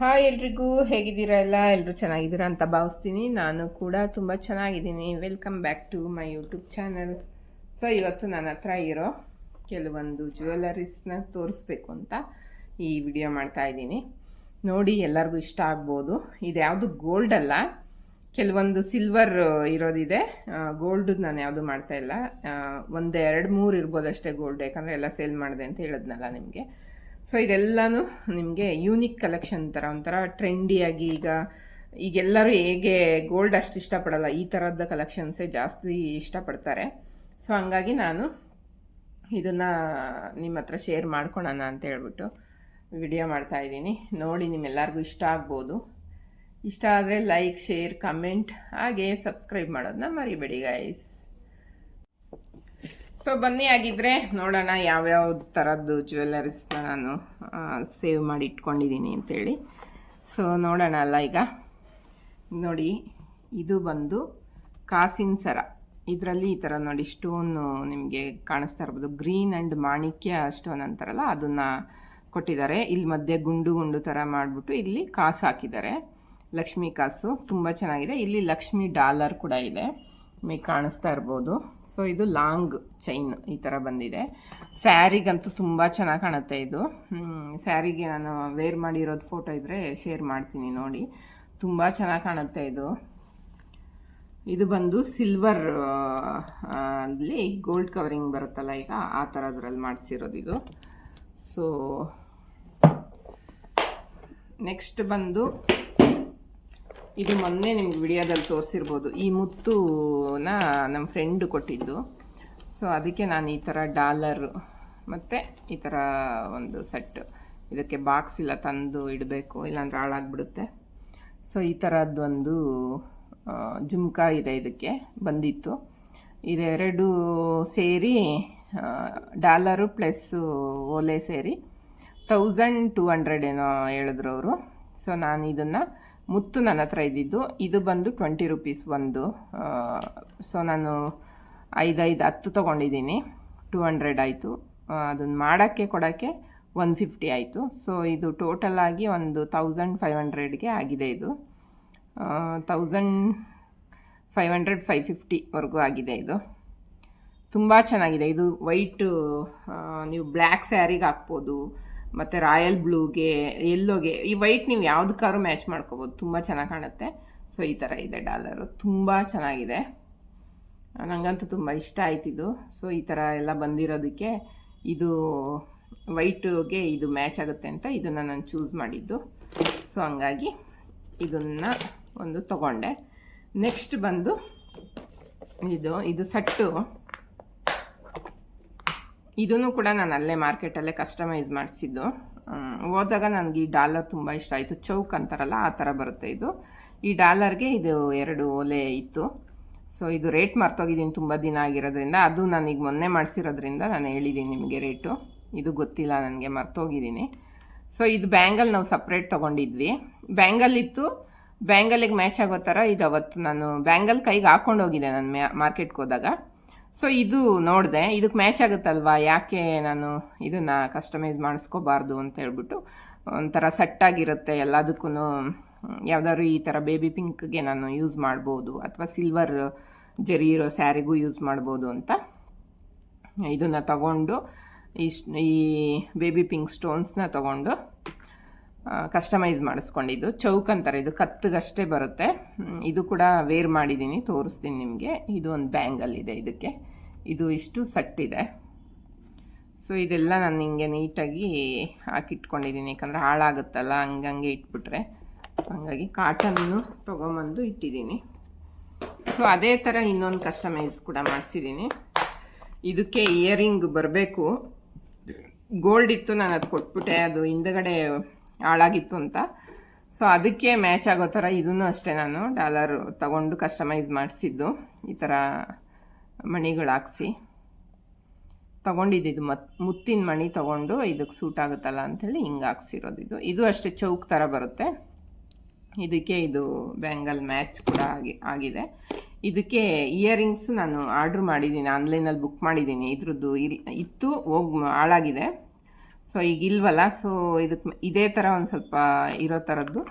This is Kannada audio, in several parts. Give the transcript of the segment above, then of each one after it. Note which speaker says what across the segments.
Speaker 1: ಹಾಯ್ ಎಲ್ರಿಗೂ, ಹೇಗಿದ್ದೀರಾ? ಎಲ್ಲರೂ ಚೆನ್ನಾಗಿದ್ದೀರಾ ಅಂತ ಭಾವಿಸ್ತೀನಿ. ನಾನು ಕೂಡ ತುಂಬ ಚೆನ್ನಾಗಿದ್ದೀನಿ. Welcome back to my YouTube channel. So ಇವತ್ತು ನನ್ನ ಹತ್ರ ಇರೋ ಕೆಲವೊಂದು ಜ್ಯುವೆಲರೀಸ್ನ ತೋರಿಸ್ಬೇಕು ಅಂತ ಈ ವಿಡಿಯೋ ಮಾಡ್ತಾ ಇದ್ದೀನಿ. ನೋಡಿ, ಎಲ್ಲರಿಗೂ ಇಷ್ಟ ಆಗ್ಬೋದು. ಇದು ಯಾವುದು ಗೋಲ್ಡ್ ಅಲ್ಲ, ಕೆಲವೊಂದು ಸಿಲ್ವರ್ ಇರೋದಿದೆ. ಗೋಲ್ಡ್ ನಾನು ಯಾವುದು ಮಾಡ್ತಾ ಇಲ್ಲ. ಒಂದು 2-3 ಇರ್ಬೋದು ಅಷ್ಟೇ ಗೋಲ್ಡ್, ಯಾಕಂದರೆ ಎಲ್ಲ ಸೇಲ್ ಮಾಡಿದೆ ಅಂತ ಹೇಳಿದ್ನಲ್ಲ ನಿಮಗೆ. ಸೊ ಇದೆಲ್ಲನೂ ನಿಮಗೆ ಯೂನಿಕ್ ಕಲೆಕ್ಷನ್ ಥರ, ಒಂಥರ ಟ್ರೆಂಡಿಯಾಗಿ ಈಗೆಲ್ಲರೂ ಹೇಗೆ ಗೋಲ್ಡ್ ಅಷ್ಟು ಇಷ್ಟಪಡಲ್ಲ, ಈ ಥರದ ಕಲೆಕ್ಷನ್ಸೇ ಜಾಸ್ತಿ ಇಷ್ಟಪಡ್ತಾರೆ. ಸೊ ಹಂಗಾಗಿ ನಾನು ಇದನ್ನು ನಿಮ್ಮ ಹತ್ರ ಶೇರ್ ಮಾಡ್ಕೊಳೋಣ ಅಂತ ಹೇಳ್ಬಿಟ್ಟು ವಿಡಿಯೋ ಮಾಡ್ತಾಯಿದ್ದೀನಿ. ನೋಡಿ, ನಿಮ್ಮೆಲ್ಲರಿಗೂ ಇಷ್ಟ ಆಗ್ಬೋದು. ಇಷ್ಟ ಆದರೆ ಲೈಕ್, ಶೇರ್, ಕಮೆಂಟ್, ಹಾಗೆ ಸಬ್ಸ್ಕ್ರೈಬ್ ಮಾಡೋದನ್ನ ಮರಿಬೇಡಿ ಗೈಸ್. ಸೊ ಬನ್ನಿ, ಆಗಿದ್ರೆ ನೋಡೋಣ ಯಾವ್ಯಾವ ಥರದ್ದು ಜ್ಯುವೆಲರೀಸ್ನ ನಾನು ಸೇವ್ ಮಾಡಿ ಇಟ್ಕೊಂಡಿದ್ದೀನಿ ಅಂತೇಳಿ. ಸೊ ನೋಡೋಣ ಅಲ್ಲ. ಈಗ ನೋಡಿ, ಇದು ಬಂದು ಕಾಸಿನ ಸರ. ಇದರಲ್ಲಿ ಈ ಥರ ನೋಡಿ ಸ್ಟೋನು ನಿಮಗೆ ಕಾಣಿಸ್ತಾ ಇರ್ಬೋದು. ಗ್ರೀನ್ ಆ್ಯಂಡ್ ಮಾಣಿಕ್ಯ ಸ್ಟೋನ್ ಅಂತಾರಲ್ಲ, ಅದನ್ನು ಕೊಟ್ಟಿದ್ದಾರೆ. ಇಲ್ಲಿ ಮಧ್ಯೆ ಗುಂಡು ಗುಂಡು ಥರ ಮಾಡಿಬಿಟ್ಟು ಇಲ್ಲಿ ಕಾಸು ಹಾಕಿದ್ದಾರೆ, ಲಕ್ಷ್ಮಿ ಕಾಸು. ತುಂಬ ಚೆನ್ನಾಗಿದೆ. ಇಲ್ಲಿ ಲಕ್ಷ್ಮಿ ಡಾಲರ್ ಕೂಡ ಇದೆ, ನಿಮಗೆ ಕಾಣಿಸ್ತಾ ಇರ್ಬೋದು. ಸೊ ಇದು ಲಾಂಗ್ ಚೈನ್ ಈ ಥರ ಬಂದಿದೆ. ಸ್ಯಾರಿಗಂತೂ ತುಂಬ ಚೆನ್ನಾಗಿ ಕಾಣುತ್ತೆ ಇದು. ಸ್ಯಾರಿಗೆ ನಾನು ವೇರ್ ಮಾಡಿರೋದು ಫೋಟೋ ಇದ್ದರೆ ಶೇರ್ ಮಾಡ್ತೀನಿ ನೋಡಿ, ತುಂಬ ಚೆನ್ನಾಗಿ ಕಾಣುತ್ತೆ ಇದು. ಇದು ಬಂದು ಸಿಲ್ವರ್ ಅಲ್ಲಿ ಗೋಲ್ಡ್ ಕವರಿಂಗ್ ಬರುತ್ತಲ್ಲ, ಈಗ ಆ ಥರದ್ರಲ್ಲಿ ಮಾಡಿಸಿರೋದು ಇದು. ಸೊ ನೆಕ್ಸ್ಟ್ ಬಂದು ಇದು ಮೊನ್ನೆ ನಿಮ್ಗೆ ವಿಡಿಯೋದಲ್ಲಿ ತೋರಿಸಿರ್ಬೋದು. ಈ ಮುತ್ತುನ ನಮ್ಮ ಫ್ರೆಂಡು ಕೊಟ್ಟಿದ್ದು. ಸೊ ಅದಕ್ಕೆ ನಾನು ಈ ಥರ ಡಾಲರ್ ಮತ್ತು ಈ ಥರ ಒಂದು ಸೆಟ್, ಇದಕ್ಕೆ ಬಾಕ್ಸ್ ಇಲ್ಲ ತಂದು ಇಡಬೇಕು, ಇಲ್ಲಾಂದ್ರೆ ಹಾಳಾಗ್ಬಿಡುತ್ತೆ. ಸೊ ಈ ಥರದ್ದೊಂದು ಜುಮ್ಕಾ ಇದೆ, ಇದಕ್ಕೆ ಬಂದಿತ್ತು. ಇದೆರಡು ಸೇರಿ ಡಾಲರು ಪ್ಲಸ್ಸು ಓಲೆ ಸೇರಿ 1200 ಏನೋ ಹೇಳಿದ್ರು ಅವರು. ಸೊ ನಾನು ಇದನ್ನು ಮುತ್ತು ನನ್ನ ಹತ್ರ ಇದ್ದಿದ್ದು, ಇದು ಬಂದು 20 ರೂಪೀಸ್ ಒಂದು. ಸೊ ನಾನು 5-10 ತೊಗೊಂಡಿದ್ದೀನಿ, 200 ಆಯಿತು. ಅದನ್ನು ಮಾಡೋಕ್ಕೆ ಕೊಡೋಕ್ಕೆ 150 ಆಯಿತು. ಸೊ ಇದು ಟೋಟಲ್ ಆಗಿ ಒಂದು 1500ಗೆ ಆಗಿದೆ. ಇದು 1500-550ವರೆಗೂ ಆಗಿದೆ. ಇದು ತುಂಬ ಚೆನ್ನಾಗಿದೆ. ಇದು ವೈಟು ನೀವು ಬ್ಲ್ಯಾಕ್ ಸ್ಯಾರಿಗೆ ಹಾಕ್ಬೋದು, ಮತ್ತು ರಾಯಲ್ ಬ್ಲೂಗೆ, ಎಲ್ಲೋಗೆ, ಈ ವೈಟ್ ನೀವು ಯಾವುದಕ್ಕಾದ್ರೂ ಮ್ಯಾಚ್ ಮಾಡ್ಕೋಬೋದು, ತುಂಬ ಚೆನ್ನಾಗಿ ಕಾಣುತ್ತೆ. ಸೊ ಈ ಥರ ಇದೆ ಡಾಲರು, ತುಂಬ ಚೆನ್ನಾಗಿದೆ. ನನಗಂತೂ ತುಂಬ ಇಷ್ಟ ಆಯ್ತಿದ್ದು. ಸೊ ಈ ಥರ ಎಲ್ಲ ಬಂದಿರೋದಕ್ಕೆ ಇದು ವೈಟ್ಗೆ ಇದು ಮ್ಯಾಚ್ ಆಗುತ್ತೆ ಅಂತ ಇದನ್ನು ನಾನು ಚೂಸ್ ಮಾಡಿದ್ದು. ಸೊ ಹಂಗಾಗಿ ಇದನ್ನು ಒಂದು ತೊಗೊಂಡೆ. ನೆಕ್ಸ್ಟ್ ಬಂದು ಇದು ಸೆಟ್ಟು. ಇದನ್ನು ಕೂಡ ನಾನು ಅಲ್ಲೇ ಮಾರ್ಕೆಟಲ್ಲೇ ಕಸ್ಟಮೈಸ್ ಮಾಡಿಸಿದ್ದು. ಹೋದಾಗ ನನಗೆ ಈ ಡಾಲರ್ ತುಂಬ ಇಷ್ಟ ಆಯಿತು. ಚೌಕ್ ಅಂತಾರಲ್ಲ, ಆ ಥರ ಬರುತ್ತೆ ಇದು. ಈ ಡಾಲರ್ಗೆ ಇದು 2 ಓಲೆ ಇತ್ತು. ಸೊ ಇದು ರೇಟ್ ಮರ್ತೋಗಿದ್ದೀನಿ, ತುಂಬ ದಿನ ಆಗಿರೋದ್ರಿಂದ. ಅದು ನಾನೀಗ ಮೊನ್ನೆ ಮಾಡಿಸಿರೋದ್ರಿಂದ ನಾನು ಹೇಳಿದ್ದೀನಿ ನಿಮಗೆ ರೇಟು. ಇದು ಗೊತ್ತಿಲ್ಲ ನನಗೆ, ಮರ್ತೋಗಿದ್ದೀನಿ. ಸೊ ಇದು ಬ್ಯಾಂಗಲ್ ನಾವು ಸಪ್ರೇಟ್ ತೊಗೊಂಡಿದ್ವಿ. ಬ್ಯಾಂಗಲ್ ಇತ್ತು, ಬ್ಯಾಂಗಲಿಗೆ ಮ್ಯಾಚ್ ಆಗೋ ಥರ ಇದು. ಅವತ್ತು ನಾನು ಬ್ಯಾಂಗಲ್ ಕೈಗೆ ಹಾಕ್ಕೊಂಡು ಹೋಗಿದ್ದೆ ನಾನು ಮಾರ್ಕೆಟ್ಗೆ ಹೋದಾಗ. ಸೊ ಇದು ನೋಡಿದೆ, ಇದಕ್ಕೆ ಮ್ಯಾಚ್ ಆಗುತ್ತಲ್ವಾ, ಯಾಕೆ ನಾನು ಇದನ್ನು ಕಸ್ಟಮೈಸ್ ಮಾಡಿಸ್ಕೋಬಾರ್ದು ಅಂತ ಹೇಳ್ಬಿಟ್ಟು. ಒಂಥರ ಸೆಟ್ಟಾಗಿರುತ್ತೆ ಎಲ್ಲದಕ್ಕೂ. ಯಾವುದಾದ್ರು ಈ ಥರ ಬೇಬಿ ಪಿಂಕ್ಗೆ ನಾನು ಯೂಸ್ ಮಾಡ್ಬೋದು, ಅಥವಾ ಸಿಲ್ವರ್ ಜರಿ ಇರೋ ಸ್ಯಾರಿಗೂ ಯೂಸ್ ಮಾಡ್ಬೋದು ಅಂತ ಇದನ್ನು ತಗೊಂಡು ಈ ಬೇಬಿ ಪಿಂಕ್ ಸ್ಟೋನ್ಸ್ನ ತಗೊಂಡು ಕಸ್ಟಮೈಸ್ ಮಾಡಿಸ್ಕೊಂಡಿದ್ದು. ಚೌಕ್ ಅಂತಾರೆ, ಇದು ಕತ್ತಿಗಷ್ಟೇ ಬರುತ್ತೆ. ಇದು ಕೂಡ ವೇರ್ ಮಾಡಿದ್ದೀನಿ, ತೋರಿಸ್ತೀನಿ ನಿಮಗೆ. ಇದು ಒಂದು ಬ್ಯಾಂಗಲ್ ಇದೆ ಇದಕ್ಕೆ. ಇದು ಇಷ್ಟು ಸೆಟ್ ಇದೆ. ಸೊ ಇದೆಲ್ಲ ನಾನು ಹಿಂಗೆ ನೀಟಾಗಿ ಹಾಕಿಟ್ಕೊಂಡಿದ್ದೀನಿ, ಯಾಕಂದರೆ ಹಾಳಾಗುತ್ತಲ್ಲ ಹಂಗಂಗೆ ಇಟ್ಬಿಟ್ರೆ. ಹಾಗಾಗಿ ಕಾಟನ್ನು ತೊಗೊಂಬಂದು ಇಟ್ಟಿದ್ದೀನಿ. ಸೊ ಅದೇ ಥರ ಇನ್ನೊಂದು ಕಸ್ಟಮೈಸ್ ಕೂಡ ಮಾಡಿಸಿದ್ದೀನಿ. ಇದಕ್ಕೆ ಇಯರಿಂಗ್ ಬರಬೇಕು, ಗೋಲ್ಡ್ ಇತ್ತು, ನಾನು ಅದು ಕೊಟ್ಬಿಟ್ಟೆ, ಅದು ಹಿಂದಗಡೆ ಹಾಳಾಗಿತ್ತು ಅಂತ. ಸೊ ಅದಕ್ಕೆ ಮ್ಯಾಚ್ ಆಗೋ ಥರ ಇದನ್ನು ಅಷ್ಟೇ ನಾನು ಡಾಲರ್ ತಗೊಂಡು ಕಸ್ಟಮೈಸ್ ಮಾಡಿಸಿದ್ದು. ಈ ಥರ ಮಣಿಗಳು ಹಾಕ್ಸಿ ತೊಗೊಂಡಿದ್ದು. ಮುತ್ತಿನ ಮಣಿ ತೊಗೊಂಡು ಇದಕ್ಕೆ ಸೂಟ್ ಆಗುತ್ತಲ್ಲ ಅಂಥೇಳಿ ಹಿಂಗೆ ಹಾಕ್ಸಿರೋದು. ಇದು ಅಷ್ಟೇ ಚೌಕ್ ಥರ ಬರುತ್ತೆ. ಇದಕ್ಕೆ ಇದು ಬ್ಯಾಂಗಲ್ ಮ್ಯಾಚ್ ಕೂಡ ಆಗಿದೆ. ಇದಕ್ಕೆ ಇಯರಿಂಗ್ಸ್ ನಾನು ಆರ್ಡ್ರ್ ಮಾಡಿದ್ದೀನಿ, ಆನ್ಲೈನಲ್ಲಿ ಬುಕ್ ಮಾಡಿದ್ದೀನಿ. ಇದ್ರದ್ದು ಇತ್ತು, ಹೋಗಿ ಹಾಳಾಗಿದೆ. ಸೊ ಈಗ ಇಲ್ವಲ್ಲ, ಸೊ ಇದಕ್ಕೆ ಇದೇ ಥರ ಒಂದು ಸ್ವಲ್ಪ ಇರೋ ಥರದ್ದು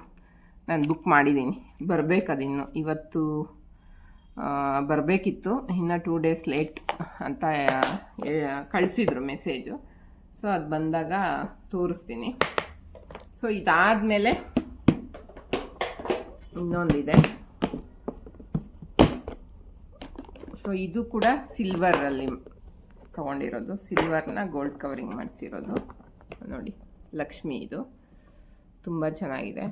Speaker 1: ನಾನು ಬುಕ್ ಮಾಡಿದ್ದೀನಿ. ಬರಬೇಕದಿನ್ನು ಇವತ್ತು ಬರಬೇಕಿತ್ತು, ಇನ್ನು 2 days ಲೇಟ್ ಅಂತ ಕಳಿಸಿದ್ರು ಮೆಸೇಜು. ಸೊ ಅದು ಬಂದಾಗ ತೋರಿಸ್ತೀನಿ. ಸೊ ಇದಾದಮೇಲೆ ಇನ್ನೊಂದಿದೆ. ಸೊ ಇದು ಕೂಡ ಸಿಲ್ವರಲ್ಲಿ ತೊಗೊಂಡಿರೋದು, ಸಿಲ್ವರ್ನ ಗೋಲ್ಡ್ ಕವರಿಂಗ್ ಮಾಡಿಸಿರೋದು ನೋಡಿ. ಲಕ್ಷ್ಮಿ ಇದು ತುಂಬ ಚೆನ್ನಾಗಿದೆ.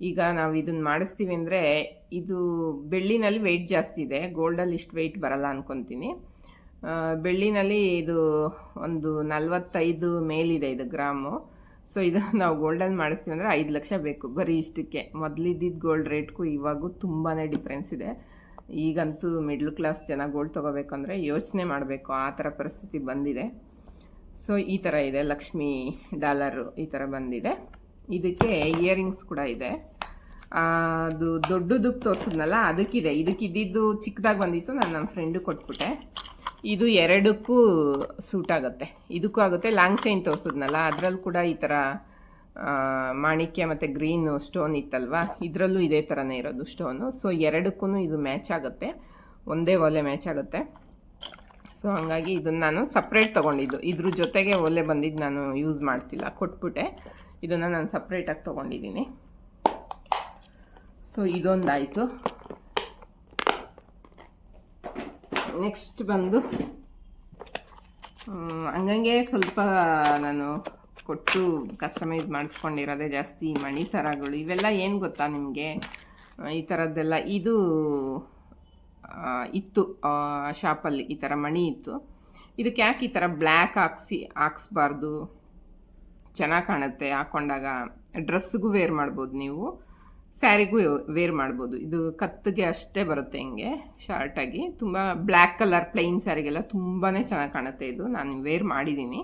Speaker 1: ಈಗ ನಾವು ಇದನ್ನು ಮಾಡಿಸ್ತೀವಿ ಅಂದರೆ ಇದು ಬೆಳ್ಳಿನಲ್ಲಿ ವೆಯ್ಟ್ ಜಾಸ್ತಿ ಇದೆ, ಗೋಲ್ಡಲ್ಲಿ ಇಷ್ಟು ವೆಯ್ಟ್ ಬರಲ್ಲ ಅಂದ್ಕೊತೀನಿ. ಬೆಳ್ಳಿನಲ್ಲಿ ಇದು ಒಂದು 45 ಮೇಲಿದೆ ಇದು ಗ್ರಾಮು. ಸೊ ಇದು ನಾವು ಗೋಲ್ಡಲ್ಲಿ ಮಾಡಿಸ್ತೀವಿ ಅಂದರೆ 5 ಲಕ್ಷ ಬೇಕು ಬರೀ ಇಷ್ಟಕ್ಕೆ. ಮೊದಲಿದ್ದಿದ್ದು ಗೋಲ್ಡ್ ರೇಟ್ಗೂ ಇವಾಗೂ ತುಂಬಾ ಡಿಫ್ರೆನ್ಸ್ ಇದೆ. ಈಗಂತೂ ಮಿಡ್ಲ್ ಕ್ಲಾಸ್ ಜನ ಗೋಲ್ಡ್ ತೊಗೋಬೇಕು ಅಂದರೆ ಯೋಚನೆ ಮಾಡಬೇಕು, ಆ ಥರ ಪರಿಸ್ಥಿತಿ ಬಂದಿದೆ. ಸೊ ಈ ಥರ ಇದೆ, ಲಕ್ಷ್ಮಿ ಡಾಲರು ಈ ಥರ ಬಂದಿದೆ. ಇದಕ್ಕೆ ಇಯರಿಂಗ್ಸ್ ಕೂಡ ಇದೆ. ಅದು ದೊಡ್ಡದಕ್ಕೆ ತೋರಿಸಿದ್ನಲ್ಲ ಅದಕ್ಕಿದೆ, ಇದಕ್ಕಿದ್ದಿದ್ದು ಚಿಕ್ಕದಾಗಿ ಬಂದಿತ್ತು, ನಾನು ನಮ್ಮ ಫ್ರೆಂಡಿಗೆ ಕೊಟ್ಬಿಟ್ಟೆ. ಇದು ಎರಡಕ್ಕೂ ಸೂಟ್ ಆಗುತ್ತೆ, ಇದಕ್ಕೂ ಆಗುತ್ತೆ. ಲಾಂಗ್ ಚೈನ್ ತೋರಿಸಿದ್ನಲ್ಲ ಅದರಲ್ಲಿ ಕೂಡ ಈ ಥರ ಮಾಣಿಕ್ಯ ಮತ್ತು ಗ್ರೀನ್ ಸ್ಟೋನ್ ಇತ್ತಲ್ವ, ಇದರಲ್ಲೂ ಇದೇ ಥರನೇ ಇರೋದು ಸ್ಟೋನು. ಸೊ ಎರಡಕ್ಕೂ ಇದು ಮ್ಯಾಚ್ ಆಗುತ್ತೆ, ಒಂದೇ ಒಲೆ ಮ್ಯಾಚ್ ಆಗುತ್ತೆ. ಸೊ ಹಾಗಾಗಿ ಇದನ್ನು ನಾನು ಸಪ್ರೇಟ್ ತೊಗೊಂಡಿದ್ದು, ಇದ್ರ ಜೊತೆಗೆ ಒಲೆ ಬಂದಿದ್ದು ನಾನು ಯೂಸ್ ಮಾಡ್ತಿಲ್ಲ, ಕೊಟ್ಬಿಟ್ಟೆ. ಇದನ್ನು ನಾನು ಸಪ್ರೇಟಾಗಿ ತೊಗೊಂಡಿದ್ದೀನಿ. ಸೊ ಇದೊಂದಾಯಿತು. ನೆಕ್ಸ್ಟ್ ಬಂದು ಹಂಗಂಗೆ ಸ್ವಲ್ಪ ನಾನು ಕೊಟ್ಟು ಕಸ್ಟಮೈಸ್ ಮಾಡಿಸ್ಕೊಂಡಿರೋದೇ ಜಾಸ್ತಿ. ಮಣಿ ಸರಗಳು ಇವೆಲ್ಲ ಏನು ಗೊತ್ತಾ ನಿಮಗೆ, ಈ ಥರದ್ದೆಲ್ಲ ಇದು ಇತ್ತು ಶಾಪಲ್ಲಿ, ಈ ಥರ ಮಣಿ ಇತ್ತು. ಇದಕ್ಕೆ ಯಾಕೆ ಈ ಥರ ಬ್ಲ್ಯಾಕ್ ಹಾಕ್ಸ್ಬಾರ್ದು, ಚೆನ್ನಾಗಿ ಕಾಣುತ್ತೆ ಹಾಕ್ಕೊಂಡಾಗ. ಡ್ರೆಸ್ಸಿಗೂ ವೇರ್ ಮಾಡ್ಬೋದು ನೀವು, ಸ್ಯಾರಿಗೂ ವೇರ್ ಮಾಡ್ಬೋದು. ಇದು ಕತ್ತಿಗೆ ಅಷ್ಟೇ ಬರುತ್ತೆ ಹಿಂಗೆ ಶಾರ್ಟಾಗಿ. ತುಂಬ ಬ್ಲ್ಯಾಕ್ ಕಲರ್ ಪ್ಲೈನ್ ಸ್ಯಾರಿಗೆಲ್ಲ ತುಂಬಾ ಚೆನ್ನಾಗಿ ಕಾಣುತ್ತೆ ಇದು, ನಾನು ವೇರ್ ಮಾಡಿದ್ದೀನಿ.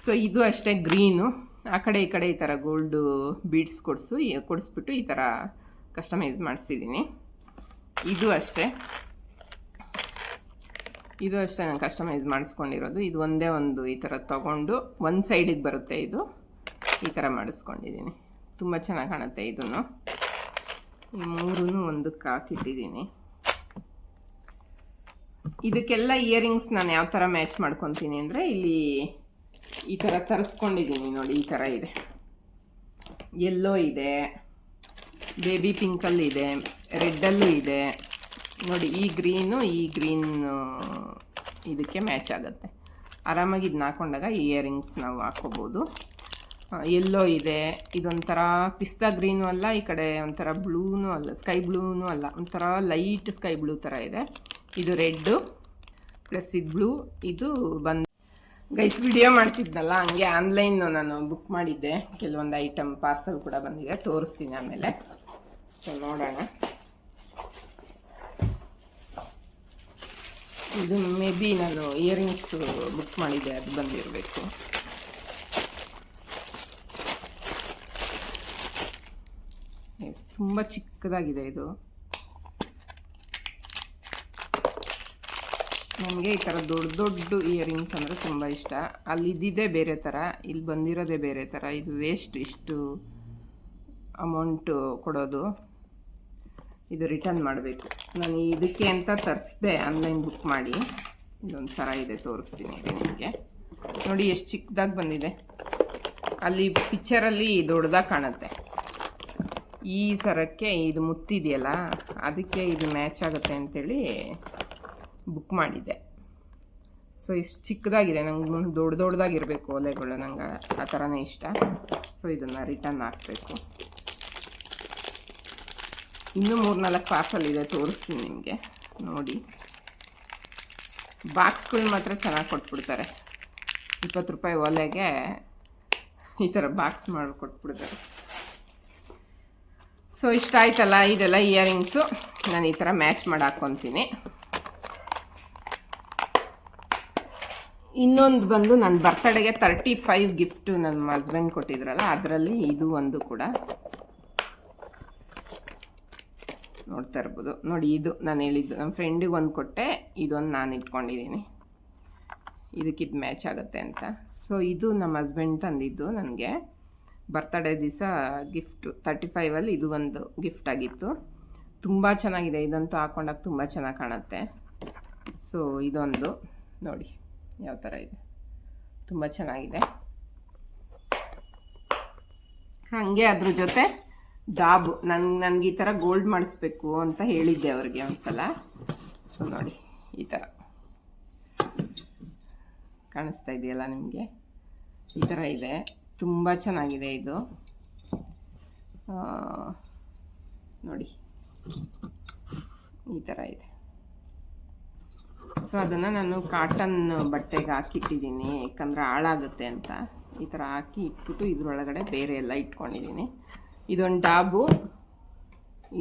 Speaker 1: ಸೊ ಇದು ಅಷ್ಟೇ ಗ್ರೀನು, ಆ ಕಡೆ ಈ ಕಡೆ ಈ ಥರ ಗೋಲ್ಡು ಬೀಡ್ಸ್ ಕೊಡಿಸ್ಬಿಟ್ಟು ಈ ಥರ ಕಸ್ಟಮೈಸ್ ಮಾಡಿಸಿದ್ದೀನಿ. ಇದು ಅಷ್ಟೇ ನಾನು ಕಸ್ಟಮೈಸ್ ಮಾಡಿಸ್ಕೊಂಡಿರೋದು. ಇದು ಒಂದೇ ಒಂದು ಈ ಥರ ತೊಗೊಂಡು ಒಂದು ಸೈಡಿಗೆ ಬರುತ್ತೆ, ಇದು ಈ ಥರ ಮಾಡಿಸ್ಕೊಂಡಿದ್ದೀನಿ. ತುಂಬ ಚೆನ್ನಾಗಿ ಕಾಣುತ್ತೆ ಇದನ್ನು. ಈ ಮೂರೂ ಒಂದಕ್ಕೆ ಹಾಕಿಟ್ಟಿದ್ದೀನಿ. ಇದಕ್ಕೆಲ್ಲ ಇಯರಿಂಗ್ಸ್ ನಾನು ಯಾವ ಥರ ಮ್ಯಾಚ್ ಮಾಡ್ಕೊತೀನಿ ಅಂದರೆ, ಇಲ್ಲಿ ಈ ಥರ ತರಿಸ್ಕೊಂಡಿದ್ದೀನಿ ನೋಡಿ, ಈ ಥರ ಇದೆ. ಯೆಲ್ಲೋ ಇದೆ, ಬೇಬಿ ಪಿಂಕಲ್ಲಿ ಇದೆ, ರೆಡ್ಡಲ್ಲೂ ಇದೆ ನೋಡಿ. ಈ ಗ್ರೀನು ಇದಕ್ಕೆ ಮ್ಯಾಚ್ ಆಗುತ್ತೆ. ಆರಾಮಾಗಿ ಇದನ್ನ ಹಾಕೊಂಡಾಗ ಇಯರಿಂಗ್ಸ್ ನಾವು ಹಾಕ್ಕೋಬೋದು. ಯೆಲ್ಲೋ ಇದೆ, ಇದೊಂಥರ ಪಿಸ್ತಾ ಗ್ರೀನು ಅಲ್ಲ, ಈ ಕಡೆ ಒಂಥರ ಬ್ಲೂನೂ ಅಲ್ಲ, ಸ್ಕೈ ಬ್ಲೂನೂ ಅಲ್ಲ, ಒಂಥರ ಲೈಟ್ ಸ್ಕೈ ಬ್ಲೂ ಥರ ಇದೆ. ಇದು ರೆಡ್ಡು ಪ್ಲಸ್ ಇದು ಬ್ಲೂ. ಇದು ಬಂದು ಗೈಸ್ ವಿಡಿಯೋ ಮಾಡ್ತಿದ್ನಲ್ಲ ಹಂಗೆ ಆನ್ಲೈನ್ ನಾನು ಬುಕ್ ಮಾಡಿದ್ದೆ, ಕೆಲವೊಂದು ಐಟಮ್ ಪಾರ್ಸಲ್ ಕೂಡ ಬಂದಿದೆ, ತೋರಿಸ್ತೀನಿ ಆಮೇಲೆ. ಸೊ ನೋಡೋಣ. ಇದು ಮೇ ಬಿ ನಾನು ಇಯರಿಂಗ್ಸ್ ಬುಕ್ ಮಾಡಿದ್ದೆ, ಅದು ಬಂದಿರಬೇಕು. ತುಂಬ ಚಿಕ್ಕದಾಗಿದೆ ಇದು. ನನಗೆ ಈ ಥರ ದೊಡ್ಡ ಇಯರಿಂಗ್ಸ್ ಅಂದರೆ ತುಂಬ ಇಷ್ಟ. ಅಲ್ಲಿ ಇದ್ದಿದ್ದೇ ಬೇರೆ ಥರ, ಇಲ್ಲಿ ಬಂದಿರೋದೇ ಬೇರೆ ಥರ. ಇದು ವೇಸ್ಟ್, ಇಷ್ಟು ಅಮೌಂಟು ಕೊಡೋದು. ಇದು ರಿಟರ್ನ್ ಮಾಡಬೇಕು. ನಾನು ಇದಕ್ಕೆ ಅಂತ ತರಿಸ್ದೆ ಆನ್ಲೈನ್ ಬುಕ್ ಮಾಡಿ. ಇದೊಂದು ಥರ ಇದೆ, ತೋರಿಸ್ತೀನಿ ನಿಮಗೆ ನೋಡಿ, ಎಷ್ಟು ಚಿಕ್ಕದಾಗಿ ಬಂದಿದೆ. ಅಲ್ಲಿ ಪಿಕ್ಚರಲ್ಲಿ ದೊಡ್ಡದಾಗಿ ಕಾಣುತ್ತೆ. ಈ ಸರಕ್ಕೆ ಇದು ಮುತ್ತಿದೆಯಲ್ಲ, ಅದಕ್ಕೆ ಇದು ಮ್ಯಾಚ್ ಆಗುತ್ತೆ ಅಂಥೇಳಿ ಬುಕ್ ಮಾಡಿದ್ದೆ. ಸೊ ಇಷ್ಟು ಚಿಕ್ಕದಾಗಿದೆ, ನಂಗೆ ದೊಡ್ಡದಾಗಿರಬೇಕು ಒಲೆಗಳು, ನಂಗೆ ಆ ಥರನೇ ಇಷ್ಟ. ಸೊ ಇದನ್ನು ರಿಟರ್ನ್ ಹಾಕಬೇಕು. ಇನ್ನೂ 3-4 ಪಾರ್ಸಲ್ ಇದೆ, ತೋರಿಸ್ತೀನಿ ನಿಮಗೆ ನೋಡಿ. ಬಾಕ್ಸ್ಗಳು ಮಾತ್ರ ಚೆನ್ನಾಗಿ ಕೊಟ್ಬಿಡ್ತಾರೆ. 20 ರೂಪಾಯಿ ಒಲೆಗೆ ಈ ಥರ ಬಾಕ್ಸ್ ಮಾಡಿ ಕೊಟ್ಬಿಡ್ತಾರೆ. ಸೊ ಇಷ್ಟ ಆಯ್ತಲ್ಲ, ಇದೆಲ್ಲ ಇಯರಿಂಗ್ಸು ನಾನು ಈ ಥರ ಮ್ಯಾಚ್ ಮಾಡಿ ಹಾಕ್ಕೊತೀನಿ. ಇನ್ನೊಂದು ಬಂದು ನನ್ನ ಬರ್ತಡೆಗೆ 35 ಗಿಫ್ಟು ನನ್ನ ಹಸ್ಬೆಂಡ್ ಕೊಟ್ಟಿದ್ರಲ್ಲ, ಅದರಲ್ಲಿ ಇದು ಒಂದು ಕೂಡ ನೋಡ್ತಾ ಇರ್ಬೋದು ನೋಡಿ. ಇದು ನಾನು ಹೇಳಿದ್ದು, ನಮ್ಮ ಫ್ರೆಂಡಿಗೆ ಒಂದು ಕೊಟ್ಟೆ, ಇದೊಂದು ನಾನು ಇಟ್ಕೊಂಡಿದ್ದೀನಿ. ಇದಕ್ಕಿದು ಮ್ಯಾಚ್ ಆಗುತ್ತೆ ಅಂತ. ಸೊ ಇದು ನಮ್ಮ ಹಸ್ಬೆಂಡ್ ತಂದಿದ್ದು ನನಗೆ ಬರ್ತಡೇ ದಿವಸ ಗಿಫ್ಟು. 35ಅಲ್ಲಿ ಇದು ಒಂದು ಗಿಫ್ಟ್ ಆಗಿತ್ತು. ತುಂಬ ಚೆನ್ನಾಗಿದೆ, ಇದಂತೂ ಹಾಕೊಂಡಾಗ ತುಂಬ ಚೆನ್ನಾಗಿ ಕಾಣುತ್ತೆ. ಸೊ ಇದೊಂದು ನೋಡಿ ಯಾವ ಥರ ಇದೆ, ತುಂಬ ಚೆನ್ನಾಗಿದೆ. ಹಾಗೆ ಅದ್ರ ಜೊತೆ ಡಾಬು ನನಗೆ ಈ ಥರ ಗೋಲ್ಡ್ ಮಾಡಿಸ್ಬೇಕು ಅಂತ ಹೇಳಿದ್ದೆ ಅವ್ರಿಗೆ ಒಂದ್ಸಲ. ಸೊ ನೋಡಿ ಈ ಥರ ಕಾಣಿಸ್ತಾ ಇದೆಯಲ್ಲ ನಿಮಗೆ, ಈ ಥರ ಇದೆ, ತುಂಬ ಚೆನ್ನಾಗಿದೆ ಇದು. ನೋಡಿ ಈ ಥರ ಇದೆ. ಸೊ ಅದನ್ನು ನಾನು ಕಾಟನ್ ಬಟ್ಟೆಗೆ ಹಾಕಿಟ್ಟಿದ್ದೀನಿ, ಯಾಕಂದರೆ ಹಾಳಾಗುತ್ತೆ ಅಂತ. ಈ ಥರ ಹಾಕಿ ಇಟ್ಬಿಟ್ಟು ಇದ್ರೊಳಗಡೆ ಬೇರೆ ಎಲ್ಲ ಇಟ್ಕೊಂಡಿದ್ದೀನಿ. ಇದೊಂದು ಡಾಬು,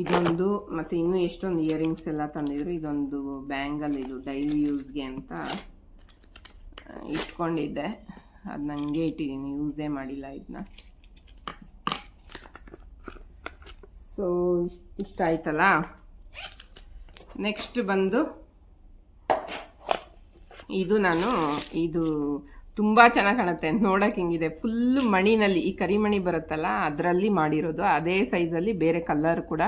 Speaker 1: ಇದೊಂದು, ಮತ್ತು ಇನ್ನೂ ಎಷ್ಟೊಂದು ಇಯರಿಂಗ್ಸ್ ಎಲ್ಲ ತಂದಿದ್ರು. ಇದೊಂದು ಬ್ಯಾಂಗಲ್, ಇದು ಡೈಲಿ ಯೂಸ್ಗೆ ಅಂತ ಇಟ್ಕೊಂಡಿದ್ದೆ, ಅದು ನನಗೆ ಇಟ್ಟಿದ್ದೀನಿ, ಯೂಸೇ ಮಾಡಿಲ್ಲ ಇದನ್ನ. ಸೊ ಇಷ್ಟ ಆಯ್ತಲ್ಲ. ನೆಕ್ಸ್ಟ್ ಬಂದು ಇದು ತುಂಬ ಚೆನ್ನಾಗಿ ಕಾಣುತ್ತೆ, ನೋಡೋಕೆ ಹಿಂಗಿದೆ. ಫುಲ್ಲು ಮಣಿನಲ್ಲಿ ಈ ಕರಿಮಣಿ ಬರುತ್ತಲ್ಲ ಅದರಲ್ಲಿ ಮಾಡಿರೋದು, ಅದೇ ಸೈಜಲ್ಲಿ ಬೇರೆ ಕಲರ್ ಕೂಡ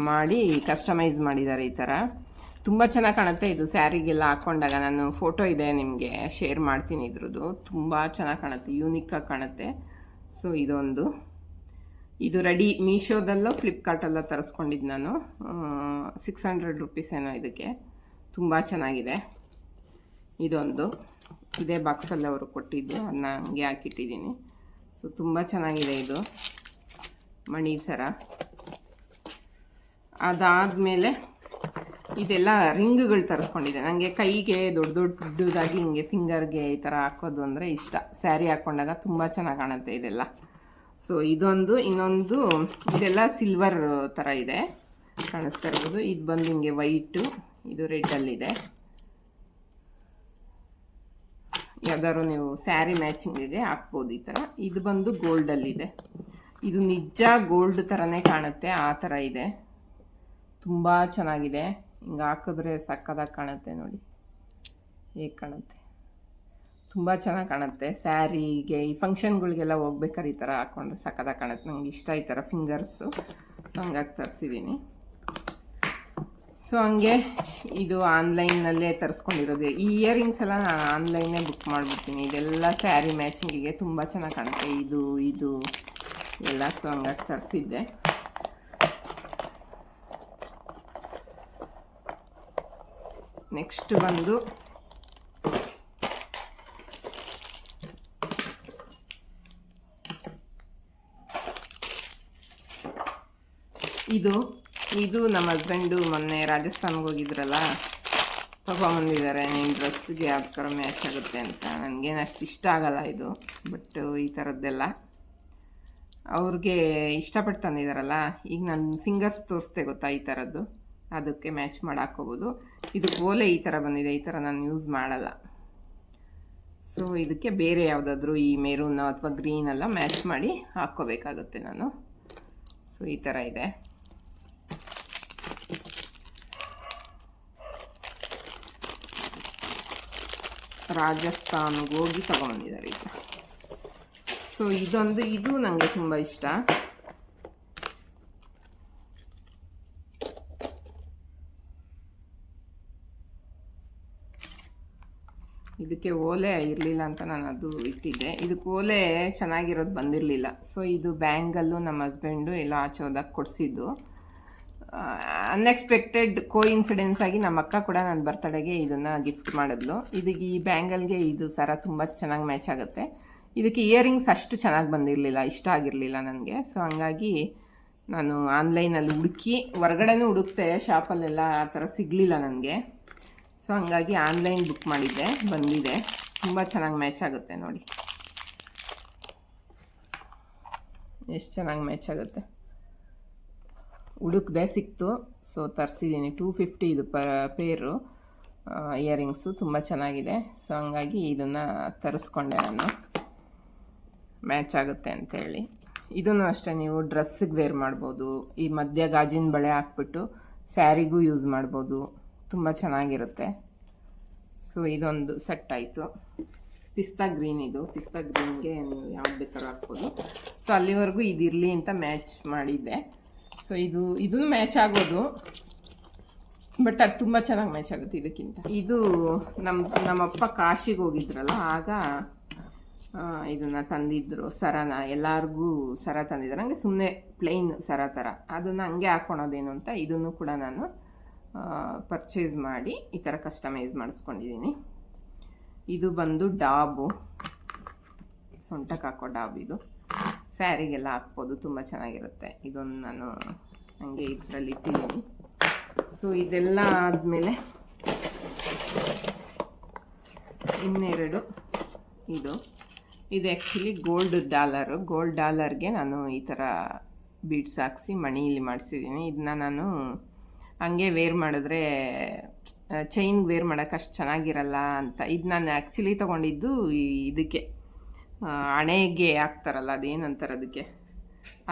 Speaker 1: ಮಾಡಿ ಕಸ್ಟಮೈಸ್ ಮಾಡಿದ್ದಾರೆ. ಈ ಥರ ತುಂಬ ಚೆನ್ನಾಗಿ ಕಾಣುತ್ತೆ. ಇದು ಸ್ಯಾರಿಗೆಲ್ಲ ಹಾಕ್ಕೊಂಡಾಗ, ನಾನು ಫೋಟೋ ಇದೆ ನಿಮಗೆ ಶೇರ್ ಮಾಡ್ತೀನಿ ಇದ್ರದ್ದು, ತುಂಬ ಚೆನ್ನಾಗಿ ಕಾಣುತ್ತೆ, ಯೂನಿಕ್ಕಾಗಿ ಕಾಣುತ್ತೆ. ಸೊ ಇದು ರೆಡಿ ಮೀಶೋದಲ್ಲೋ ಫ್ಲಿಪ್ಕಾರ್ಟಲ್ಲೋ ತರಿಸ್ಕೊಂಡಿದ್ದು ನಾನು. 600 ರುಪೀಸ್ ಏನೋ ಇದಕ್ಕೆ. ತುಂಬ ಚೆನ್ನಾಗಿದೆ. ಇದೊಂದು ಇದೇ ಬಾಕ್ಸಲ್ಲಿ ಅವರು ಕೊಟ್ಟಿದ್ದು, ಅದನ್ನ ಹಂಗೆ ಹಾಕಿಟ್ಟಿದ್ದೀನಿ. ಸೊ ತುಂಬ ಚೆನ್ನಾಗಿದೆ ಇದು ಮಣಿ ಸರ. ಅದಾದಮೇಲೆ ಇದೆಲ್ಲ ರಿಂಗ್ಗಳು ತರಿಸ್ಕೊಂಡಿದ್ದೆ. ನನಗೆ ಕೈಗೆ ದೊಡ್ಡದಾಗಿ ಹಿಂಗೆ ಫಿಂಗರ್ಗೆ ಈ ಥರ ಹಾಕೋದು ಅಂದರೆ ಇಷ್ಟ. ಸ್ಯಾರಿ ಹಾಕ್ಕೊಂಡಾಗ ತುಂಬ ಚೆನ್ನಾಗಿ ಕಾಣುತ್ತೆ ಇದೆಲ್ಲ. ಸೊ ಇನ್ನೊಂದು ಇದೆಲ್ಲ ಸಿಲ್ವರ್ ಥರ ಇದೆ, ಕಾಣಿಸ್ತಾ ಇರ್ಬೋದು. ಇದು ಬಂದು ಹಿಂಗೆ ವೈಟು, ಇದು ರೆಡ್ಡಲ್ಲಿದೆ. ಯಾವ್ದಾದ್ರು ನೀವು ಸ್ಯಾರಿ ಮ್ಯಾಚಿಂಗಿಗೆ ಹಾಕ್ಬೋದು ಈ ಥರ. ಇದು ಬಂದು ಗೋಲ್ಡಲ್ಲಿದೆ. ಇದು ನಿಜ ಗೋಲ್ಡ್ ಥರನೇ ಕಾಣುತ್ತೆ, ಆ ಥರ ಇದೆ. ತುಂಬ ಚೆನ್ನಾಗಿದೆ, ಹಿಂಗೆ ಹಾಕಿದ್ರೆ ಸಕ್ಕದಾಗಿ ಕಾಣುತ್ತೆ. ನೋಡಿ ಹೇಗೆ ಕಾಣುತ್ತೆ, ತುಂಬ ಚೆನ್ನಾಗಿ ಕಾಣುತ್ತೆ. ಸ್ಯಾರಿಗೆ ಈ ಫಂಕ್ಷನ್ಗಳಿಗೆಲ್ಲ ಹೋಗ್ಬೇಕಾದ್ರೆ ಈ ಥರ ಹಾಕ್ಕೊಂಡ್ರೆ ಸಕ್ಕದಾಗಿ ಕಾಣುತ್ತೆ. ನಂಗೆ ಇಷ್ಟ ಈ ಥರ ಫಿಂಗರ್ಸು. ಸೊ ಹಂಗಾಗಿ ತರಿಸಿದ್ದೀನಿ. ಸೊ ಹಂಗೆ ಇದು ಆನ್ಲೈನಲ್ಲೇ ತರಿಸ್ಕೊಂಡಿರೋದು. ಈ ಇಯರಿಂಗ್ಸ್ ಎಲ್ಲ ನಾನು ಆನ್ಲೈನೇ ಬುಕ್ ಮಾಡಿಬಿಡ್ತೀನಿ. ಇದೆಲ್ಲ ಸ್ಯಾರಿ ಮ್ಯಾಚಿಂಗಿಗೆ ತುಂಬ ಚೆನ್ನಾಗಿ ಕಾಣುತ್ತೆ, ಇದು ಎಲ್ಲ. ಸೊ ಹಂಗಾಗಿ ತರಿಸಿದ್ದೆ. ನೆಕ್ಸ್ಟ್ ಬಂದು ಇದು ನಮ್ಮ ಹಸ್ಬೆಂಡು ಮೊನ್ನೆ ರಾಜಸ್ಥಾನ್ಗೆ ಹೋಗಿದ್ರಲ್ಲ, ತೊಗೊಂಬಂದಿದ್ದಾರೆ. ನಿಮ್ಮ ಡ್ರೆಸ್ಗೆ ಯಾವ್ದಕ್ಕಾರ ಮ್ಯಾಚ್ ಆಗುತ್ತೆ ಅಂತ. ನನಗೇನು ಅಷ್ಟು ಇಷ್ಟ ಆಗಲ್ಲ ಇದು, ಬಟ್ ಈ ಥರದ್ದೆಲ್ಲ ಅವ್ರಿಗೆ ಇಷ್ಟಪಟ್ಟು ತಂದಿದ್ದಾರಲ್ಲ. ಈಗ ನನ್ನ ಫಿಂಗರ್ಸ್ ತೋರಿಸ್ತೆ ಗೊತ್ತಾ, ಈ ಥರದ್ದು, ಅದಕ್ಕೆ ಮ್ಯಾಚ್ ಮಾಡಿ ಹಾಕ್ಕೋಬೋದು. ಇದು ಓಲೆ ಈ ಥರ ಬಂದಿದೆ, ಈ ಥರ ನಾನು ಯೂಸ್ ಮಾಡಲ್ಲ. ಸೊ ಇದಕ್ಕೆ ಬೇರೆ ಯಾವುದಾದ್ರೂ ಈ ಮೆರೂನ್ ಅಥವಾ ಗ್ರೀನೆಲ್ಲ ಮ್ಯಾಚ್ ಮಾಡಿ ಹಾಕ್ಕೋಬೇಕಾಗುತ್ತೆ ನಾನು. ಸೊ ಈ ಥರ ಇದೆ. ರಾಜಸ್ಥಾನ್ಗೆ ಹೋಗಿ ತಗೊಂಬಂದಿದ್ದಾರೆ ಇದು. ಸೊ ಇದು ನನಗೆ ತುಂಬ ಇಷ್ಟ. ಇದಕ್ಕೆ ಓಲೆ ಇರಲಿಲ್ಲ ಅಂತ ನಾನು ಅದು ಇಟ್ಟಿದ್ದೆ. ಇದಕ್ಕೆ ಓಲೆ ಚೆನ್ನಾಗಿರೋದು ಬಂದಿರಲಿಲ್ಲ. ಸೊ ಇದು ಬ್ಯಾಂಗಲ್ಲು ನಮ್ಮ ಹಸ್ಬೆಂಡು ಎಲ್ಲ ಆಚೆ ಹೋದಾಗ ಕೊಡಿಸಿದ್ದು. ಅನ್ಎಕ್ಸ್ಪೆಕ್ಟೆಡ್ ಕೋಇನ್ಸಿಡೆನ್ಸ್ ಆಗಿ ನಮ್ಮ ಅಕ್ಕ ಕೂಡ ನನ್ನ ಬರ್ತಡೆಗೆ ಇದನ್ನು ಗಿಫ್ಟ್ ಮಾಡಿದ್ಲು. ಇದಕ್ಕೆ ಈ ಬ್ಯಾಂಗಲ್ಗೆ ಇದು ಸರ ತುಂಬ ಚೆನ್ನಾಗಿ ಮ್ಯಾಚ್ ಆಗುತ್ತೆ. ಇದಕ್ಕೆ ಇಯರಿಂಗ್ಸ್ ಅಷ್ಟು ಚೆನ್ನಾಗಿ ಬಂದಿರಲಿಲ್ಲ, ಇಷ್ಟ ಆಗಿರಲಿಲ್ಲ ನನಗೆ. ಸೊ ಹಂಗಾಗಿ ನಾನು ಆನ್ಲೈನಲ್ಲಿ ಹುಡುಕಿ, ಹೊರಗಡೆನೂ ಹುಡುಕ್ತೆ, ಶಾಪಲ್ಲೆಲ್ಲ ಆ ಥರ ಸಿಗಲಿಲ್ಲ ನನಗೆ. ಸೊ ಹಂಗಾಗಿ ಆನ್ಲೈನ್ ಬುಕ್ ಮಾಡಿದ್ದೆ, ಬಂದಿದೆ. ತುಂಬ ಚೆನ್ನಾಗಿ ಮ್ಯಾಚ್ ಆಗುತ್ತೆ ನೋಡಿ, ಎಷ್ಟು ಚೆನ್ನಾಗಿ ಮ್ಯಾಚ್ ಆಗುತ್ತೆ. ಹುಡುಕ್ದೆ ಸಿಕ್ತು, ಸೊ ತರಿಸಿದ್ದೀನಿ. 250 ಇದು ಪೇರು ಇಯರಿಂಗ್ಸು, ತುಂಬ ಚೆನ್ನಾಗಿದೆ. ಸೊ ಹಂಗಾಗಿ ಇದನ್ನು ತರಿಸ್ಕೊಂಡೆ ನಾನು, ಮ್ಯಾಚ್ ಆಗುತ್ತೆ ಅಂತೇಳಿ. ಇದನ್ನು ಅಷ್ಟೇ, ನೀವು ಡ್ರೆಸ್ಸಿಗೆ ವೇರ್ ಮಾಡ್ಬೋದು. ಈ ಮಧ್ಯ ಗಾಜಿನ ಬಳೆ ಹಾಕ್ಬಿಟ್ಟು ಸ್ಯಾರಿಗೂ ಯೂಸ್ ಮಾಡ್ಬೋದು, ತುಂಬ ಚೆನ್ನಾಗಿರುತ್ತೆ. ಸೊ ಇದೊಂದು ಸೆಟ್ ಆಯಿತು. ಪಿಸ್ತಾ ಗ್ರೀನ್, ಇದು ಪಿಸ್ತಾ ಗ್ರೀನ್ಗೆ ನೀವು ಯಾವ್ದು ಬೇಕಾದ್ರೂ ಹಾಕ್ಬೋದು. ಸೊ ಅಲ್ಲಿವರೆಗೂ ಇದಿರಲಿ ಅಂತ ಮ್ಯಾಚ್ ಮಾಡಿದ್ದೆ. ಸೊ ಇದೂ ಮ್ಯಾಚ್ ಆಗೋದು, ಬಟ್ ಅದು ತುಂಬ ಚೆನ್ನಾಗಿ ಮ್ಯಾಚ್ ಆಗುತ್ತೆ ಇದಕ್ಕಿಂತ. ಇದು ನಮ್ಮಪ್ಪ ಕಾಶಿಗೆ ಹೋಗಿದ್ರಲ್ಲ, ಆಗ ಇದನ್ನು ತಂದಿದ್ರು, ಸರನ. ಎಲ್ಲರಿಗೂ ಸರ ತಂದಿದ್ರು, ಹಂಗೆ ಸುಮ್ಮನೆ ಪ್ಲೈನ್ ಸರ ಥರ, ಅದನ್ನು ಹಂಗೆ ಹಾಕ್ಕೊಳೋದೇನು ಅಂತ ಇದನ್ನು ಕೂಡ ನಾನು ಪರ್ಚೇಸ್ ಮಾಡಿ ಈ ಥರ ಕಸ್ಟಮೈಸ್ ಮಾಡಿಸ್ಕೊಂಡಿದ್ದೀನಿ. ಇದು ಬಂದು ಡಾಬು, ಸೊಂಟಕ್ಕೆ ಹಾಕೋ ಡಾಬ್. ಇದು ಸ್ಯಾರಿಗೆಲ್ಲ ಹಾಕ್ಬೋದು, ತುಂಬ ಚೆನ್ನಾಗಿರುತ್ತೆ. ಇದೊಂದು ನಾನು ಹಂಗೆ ಇದರಲ್ಲಿ ಇಟ್ಟಿದ್ದೀನಿ. ಸೊ ಇದೆಲ್ಲ ಆದಮೇಲೆ ಇನ್ನೆರಡು, ಇದು ಆ್ಯಕ್ಚುಲಿ ಗೋಲ್ಡ್ ಡಾಲರ್ಗೆ ನಾನು ಈ ಥರ ಬೀಡ್ಸ್ ಹಾಕ್ಸಿ ಮಣಿ ಇಲ್ಲಿ ಮಾಡಿಸಿದ್ದೀನಿ. ಇದನ್ನ ನಾನು ಹಂಗೆ ವೇರ್ ಮಾಡಿದ್ರೆ ಚೈನ್ಗೆ ವೇರ್ ಮಾಡೋಕೆ ಅಷ್ಟು ಚೆನ್ನಾಗಿರಲ್ಲ ಅಂತ ಇದು ನಾನು ಆ್ಯಕ್ಚುಲಿ ತೊಗೊಂಡಿದ್ದು ಇದಕ್ಕೆ ಹಣೆಗೆ ಹಾಕ್ತಾರಲ್ಲ, ಅದೇನಂತಾರೆ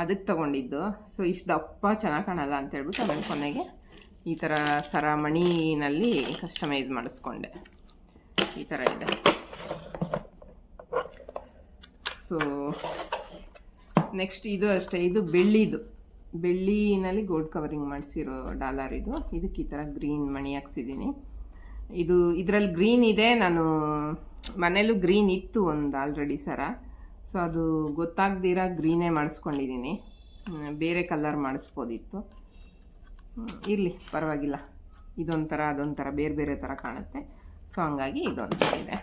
Speaker 1: ಅದಕ್ಕೆ ತೊಗೊಂಡಿದ್ದು. ಸೊ ಇಷ್ಟು ದಪ್ಪ ಚೆನ್ನಾಗಿ ಕಾಣಲ್ಲ ಅಂತ ಹೇಳ್ಬಿಟ್ಟು ಆಮೇಲೆ ಕೊನೆಗೆ ಈ ಥರ ಸರ ಮಣಿನಲ್ಲಿ ಕಸ್ಟಮೈಸ್ ಮಾಡಿಸ್ಕೊಂಡೆ. ಈ ಥರ ಇದೆ. ಸೊ ನೆಕ್ಸ್ಟ್ ಇದು ಅಷ್ಟೇ, ಇದು ಬೆಳ್ಳಿನಲ್ಲಿ ಗೋಲ್ಡ್ ಕವರಿಂಗ್ ಮಾಡಿಸಿರೋ ಡಾಲರ್. ಇದಕ್ಕೆ ಈ ಥರ ಗ್ರೀನ್ ಮಣಿ ಹಾಕ್ಸಿದ್ದೀನಿ. ಇದರಲ್ಲಿ ಗ್ರೀನ್ ಇದೆ, ನಾನು ಮನೇಲೂ ಗ್ರೀನ್ ಇತ್ತು ಒಂದು ಆಲ್ರೆಡಿ ಸರ. ಸೊ ಅದು ಗೊತ್ತಾಗ್ದಿರ ಗ್ರೀನೇ ಮಾಡಿಸ್ಕೊಂಡಿದ್ದೀನಿ, ಬೇರೆ ಕಲರ್ ಮಾಡಿಸ್ಬೋದಿತ್ತು. ಇರಲಿ ಪರವಾಗಿಲ್ಲ, ಇದೊಂಥರ ಅದೊಂಥರ ಬೇರೆ ಬೇರೆ ಥರ ಕಾಣುತ್ತೆ. ಸೊ ಹಂಗಾಗಿ ಇದೊಂಥರ ಇದೆ.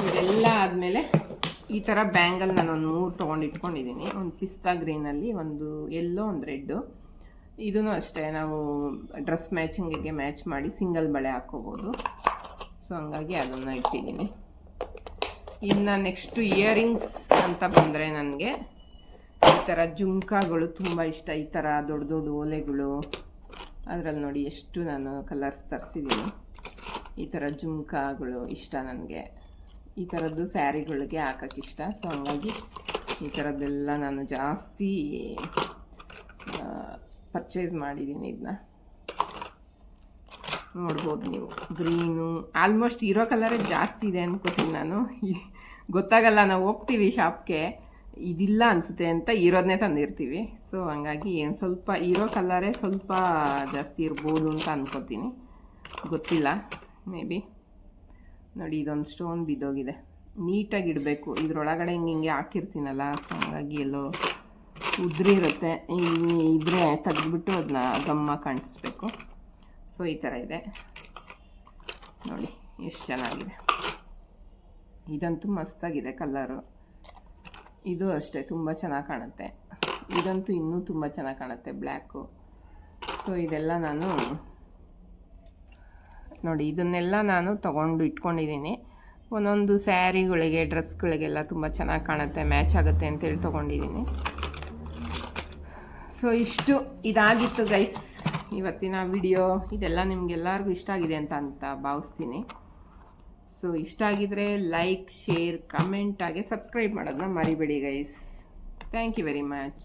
Speaker 1: ಇದೆಲ್ಲ ಆದಮೇಲೆ ಈ ಥರ ಬ್ಯಾಂಗಲ್ ನಾನು ಒಂದು 3 ತೊಗೊಂಡು ಇಟ್ಕೊಂಡಿದ್ದೀನಿ. ಒಂದು ಪಿಸ್ತಾ ಗ್ರೀನಲ್ಲಿ, ಒಂದು ಎಲ್ಲೋ, ಒಂದು ರೆಡ್ಡು. ಇದೂ ಅಷ್ಟೇ, ನಾವು ಡ್ರೆಸ್ ಮ್ಯಾಚಿಂಗಿಗೆ ಮ್ಯಾಚ್ ಮಾಡಿ ಸಿಂಗಲ್ ಬಳೆ ಹಾಕ್ಕೋಬೋದು. ಸೊ ಹಂಗಾಗಿ ಅದನ್ನು ಇಟ್ಟಿದ್ದೀನಿ. ಇನ್ನು ನೆಕ್ಸ್ಟು ಇಯರಿಂಗ್ಸ್ ಅಂತ ಬಂದರೆ ನನಗೆ ಈ ಥರ ಜುಮ್ಕಾಗಳು ತುಂಬ ಇಷ್ಟ. ಈ ಥರ ದೊಡ್ಡ ದೊಡ್ಡ ಓಲೆಗಳು, ಅದರಲ್ಲಿ ನೋಡಿ ಎಷ್ಟು ನಾನು ಕಲರ್ಸ್ ತರಿಸಿದ್ದೀನಿ. ಈ ಥರ ಜುಮ್ಕಾಗಳು ಇಷ್ಟ ನನಗೆ. ಈ ಥರದ್ದು ಸ್ಯಾರಿಗಳಿಗೆ ಹಾಕೋಕ್ಕೆ ಇಷ್ಟ. ಸೊ ಹಂಗಾಗಿ ಈ ಥರದ್ದೆಲ್ಲ ನಾನು ಜಾಸ್ತಿ ಪರ್ಚೇಸ್ ಮಾಡಿದ್ದೀನಿ. ಇದನ್ನ ನೋಡ್ಬೋದು ನೀವು. ಗ್ರೀನು ಆಲ್ಮೋಸ್ಟ್ ಇರೋ ಕಲರೇ ಜಾಸ್ತಿ ಇದೆ ಅನ್ಕೋತೀನಿ ನಾನು. ಗೊತ್ತಾಗಲ್ಲ, ನಾವು ಹೋಗ್ತೀವಿ ಶಾಪ್ಗೆ, ಇದಿಲ್ಲ ಅನಿಸುತ್ತೆ ಅಂತ ಇರೋದನ್ನೇ ತಂದಿರ್ತೀವಿ. ಸೊ ಹಂಗಾಗಿ ಏನು ಸ್ವಲ್ಪ ಇರೋ ಕಲರೇ ಸ್ವಲ್ಪ ಜಾಸ್ತಿ ಇರ್ಬೋದು ಅಂತ ಅನ್ಕೋತೀನಿ, ಗೊತ್ತಿಲ್ಲ, ಮೇ ಬಿ. ನೋಡಿ ಇದೊಂದು ಸ್ಟೋನ್ ಬಿದ್ದೋಗಿದೆ, ನೀಟಾಗಿ ಇಡಬೇಕು. ಇದ್ರೊಳಗಡೆ ಹಿಂಗೆ ಹಾಕಿರ್ತೀನಲ್ಲ, ಸೊ ಹಂಗಾಗಿ ಎಲ್ಲೋ ಉದ್ರಿ ಇರುತ್ತೆ. ಇದ್ರೆ ತೆಗೆದ್ಬಿಟ್ಟು ಅದನ್ನ ಗಮ್ಮ ಕಾಣಿಸ್ಬೇಕು. ಸೊ ಈ ಥರ ಇದೆ ನೋಡಿ, ಎಷ್ಟು ಚೆನ್ನಾಗಿದೆ. ಇದಂತೂ ಮಸ್ತಾಗಿದೆ ಕಲರು. ಇದು ಅಷ್ಟೇ ತುಂಬ ಚೆನ್ನಾಗಿ ಕಾಣುತ್ತೆ. ಇದಂತೂ ಇನ್ನೂ ತುಂಬ ಚೆನ್ನಾಗಿ ಕಾಣುತ್ತೆ, ಬ್ಲ್ಯಾಕು. ಸೊ ಇದೆಲ್ಲ ನಾನು ನೋಡಿ, ಇದನ್ನೆಲ್ಲ ನಾನು ತೊಗೊಂಡು ಇಟ್ಕೊಂಡಿದ್ದೀನಿ. ಒಂದೊಂದು ಸ್ಯಾರಿಗಳಿಗೆ, ಡ್ರೆಸ್ಗಳಿಗೆಲ್ಲ ತುಂಬ ಚೆನ್ನಾಗಿ ಕಾಣುತ್ತೆ, ಮ್ಯಾಚ್ ಆಗುತ್ತೆ ಅಂತೇಳಿ ತೊಗೊಂಡಿದ್ದೀನಿ. ಸೊ ಇದಾಗಿತ್ತು ಗೈಸ್ ಇವತ್ತಿನ ವಿಡಿಯೋ. ಇದೆಲ್ಲ ನಿಮಗೆಲ್ಲರಿಗೂ ಇಷ್ಟ ಆಗಿದೆ ಅಂತ ಭಾವಿಸ್ತೀನಿ. ಸೊ ಇಷ್ಟ ಆಗಿದ್ರೆ ಲೈಕ್, ಶೇರ್, ಕಮೆಂಟ್ ಹಾಗೆ ಸಬ್ಸ್ಕ್ರೈಬ್ ಮಾಡೋದನ್ನ ಮರಿಬೇಡಿ guys. Thank you very much.